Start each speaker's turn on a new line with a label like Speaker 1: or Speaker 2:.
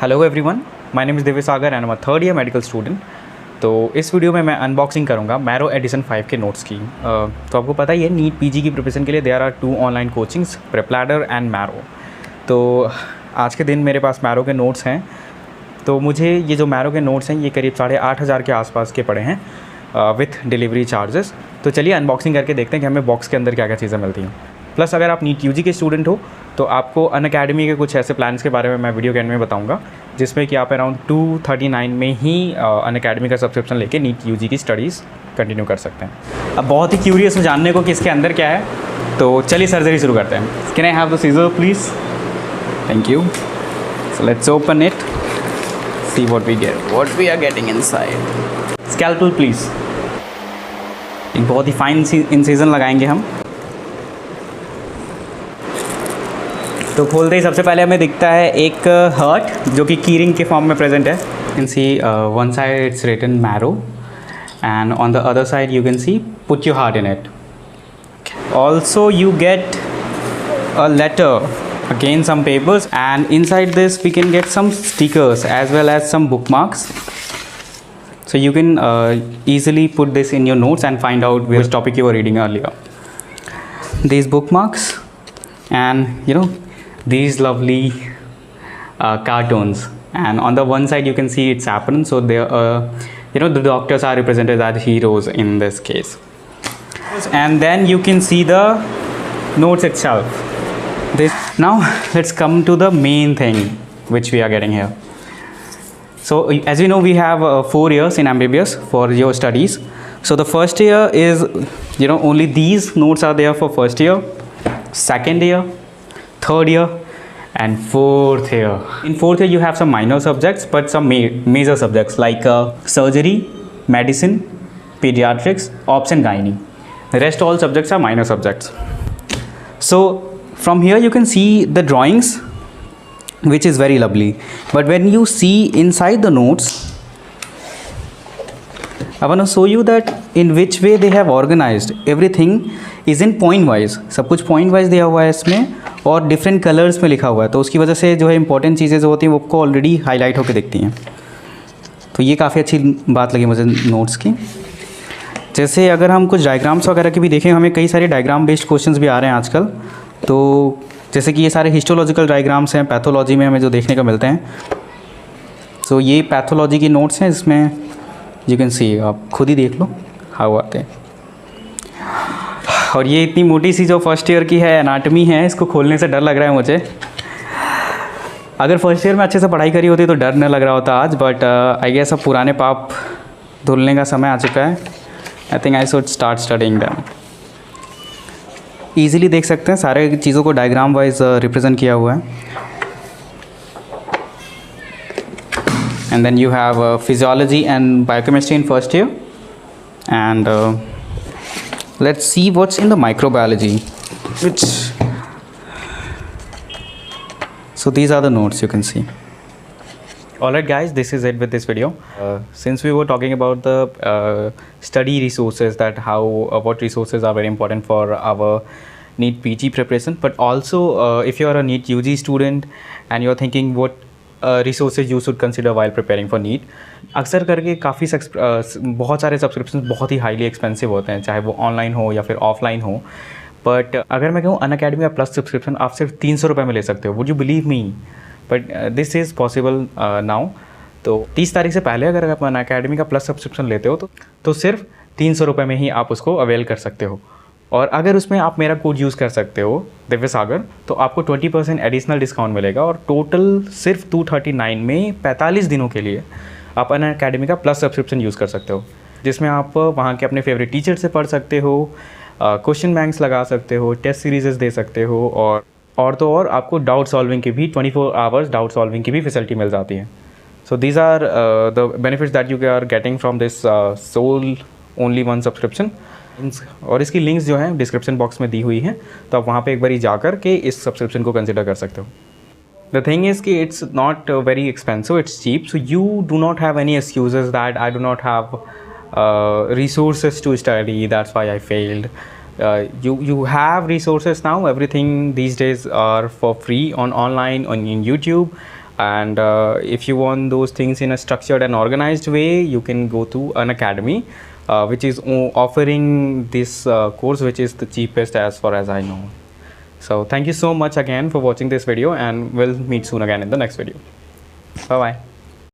Speaker 1: Hello everyone, my name is Divya Sagar and I am a third year medical student. तो इस video में मैं unboxing करूंगा मैरो एडिशन 5 के नोट्स की। तो आपको पता ही है, नीट पीजी की प्रिपरेशन के लिए there are 2 online coachings, PrepLadder and Marrow. तो आज के दिन मेरे पास मैरो के नोट्स हैं। तो मुझे ये जो मैरो के नोट्स हैं ये करीब 8,500 के आसपास के पड़े हैं विथ डिलीवरी चार्जेस। तो चलिए अनबॉक्सिंग करके देखते हैं कि हमें बॉक्स के अंदर क्या क्या चीज़ें मिलती हैं। प्लस अगर आप नीट यूजी के स्टूडेंट हो तो आपको अनअकैडमी के कुछ ऐसे प्लान्स के बारे में मैं वीडियो के एंड में बताऊंगा, जिसमें कि आप अराउंड 239 में ही अनअकैडमी का सब्सक्रिप्शन लेके नीट यूजी की स्टडीज़ कंटिन्यू कर सकते हैं। अब बहुत ही क्यूरियस हो जानने को कि इसके अंदर क्या है, तो चलिए सर्जरी शुरू करते हैं। Can I have the scissor please? Thank you. So let's open it, see what we get, what we are getting inside. Scalpel please. एक बहुत ही फाइन इंसिजन लगाएंगे हम। तो खोलते ही सबसे पहले हमें दिखता है एक हर्ट जो कि कीरिंग के फॉर्म में प्रेजेंट है। You can see one side it's written marrow and on the other side you can see put your heart in it. Also you get a letter, again some papers, and inside this we can get some stickers as well as some bookmarks, so you can easily put this in your notes and find out which topic you were reading earlier. These bookmarks and these lovely cartoons, and on the one side you can see it's apron, so there the doctors are represented as heroes in this case. And then you can see the notes itself. Now let's come to the main thing which we are getting here. So as we know, we have 4 years in MBBS for your studies. So the first year is only these notes are there for first year, second year, third year and fourth year. In fourth year you have some minor subjects but some major subjects like surgery, medicine, pediatrics, obs and gynae. The rest all subjects are minor subjects. So from here you can see the drawings, which is very lovely, but when you see inside the notes, I want to show you that in which way they have organized. Everything is in point wise, सब कुछ point wise दिया हुआ है इसमें और different colors में लिखा हुआ है, तो उसकी वजह से जो है important चीज़ें जो होती हैं वो आपको ऑलरेडी हाईलाइट होकर दिखती हैं। तो ये काफ़ी अच्छी बात लगी मुझे नोट्स की। जैसे अगर हम कुछ डायग्राम्स वगैरह की भी देखें, हमें कई सारे डायग्राम बेस्ड क्वेश्चंस भी आ रहे हैं आजकल। तो जैसे कि ये सारे हिस्टोलॉजिकल डायग्राम्स हैं, पैथोलॉजी में हमें जो देखने को मिलते हैं। तो ये पैथोलॉजी की नोट्स हैं, इसमें यू कैन सी, आप खुद ही देख लो हाउ आते हैं। और ये इतनी मोटी सी जो फर्स्ट ईयर की है एनाटमी है, इसको खोलने से डर लग रहा है मुझे। अगर फर्स्ट ईयर में अच्छे से पढ़ाई करी होती तो डर नहीं लग रहा होता आज, बट आई गेस अब पुराने पाप धुलने का समय आ चुका है। I think I should start studying them. Easily देख सकते हैं सारे चीज़ों को डायग्राम वाइज रिप्रेजेंट किया हुआ है। And then you have physiology and biochemistry in first year, and let's see what's in the microbiology, which so these are the notes you can see. Alright guys, this is it with this video. Since we were talking about the study resources, that how what resources are very important for our NEET PG preparation, but also if you are a NEET UG student and you are thinking what resources you should consider while preparing for NEET, अक्सर करके काफ़ी बहुत सारे subscription बहुत ही highly expensive होते हैं, चाहे वो ऑनलाइन हो या फिर ऑफलाइन हो। बट अगर मैं कहूँ अनअकैडमी का प्लस सब्सक्रिप्शन आप सिर्फ 300 रुपये में ले सकते हो। Would you believe me? But this is possible now. तो 30 तारीख से पहले अगर आप अनअकैडमी का प्लस सब्सक्रिप्शन लेते हो तो सिर्फ 300 रुपये में ही आप उसको अवेल कर सकते हो। और अगर उसमें आप मेरा कोड यूज़ कर सकते हो दिव्य सागर, तो आपको 20% एडिशनल डिस्काउंट मिलेगा और टोटल सिर्फ 239 में 45 दिनों के लिए आप अनअकैडमी का प्लस सब्सक्रिप्शन यूज़ कर सकते हो, जिसमें आप वहाँ के अपने फेवरेट टीचर से पढ़ सकते हो, क्वेश्चन बैंक्स लगा सकते हो, टेस्ट सीरीज़ दे सकते हो, और तो और आपको डाउट सॉल्विंग की भी 24 आवर्स डाउट सॉल्विंग की भी फैसिलिटी मिल जाती है। So these are the benefits that you are getting from this sole only one subscription. और इसकी लिंक्स जो हैं डिस्क्रिप्शन बॉक्स में दी हुई हैं, तो आप वहाँ पे एक बार जाकर के इस सब्सक्रिप्शन को कंसिडर कर सकते हो। द थिंग इज़ कि it's not very expensive, it's cheap, so you do not have any excuses that I do not have resources to study, that's why I failed. You have resources now. Everything these days are for free on online, on in YouTube. And if you want those things in a structured and organized way, you can go to an academy which is offering this course, which is the cheapest as far as I know. So thank you so much again for watching this video, and we'll meet soon again in the next video. Bye bye.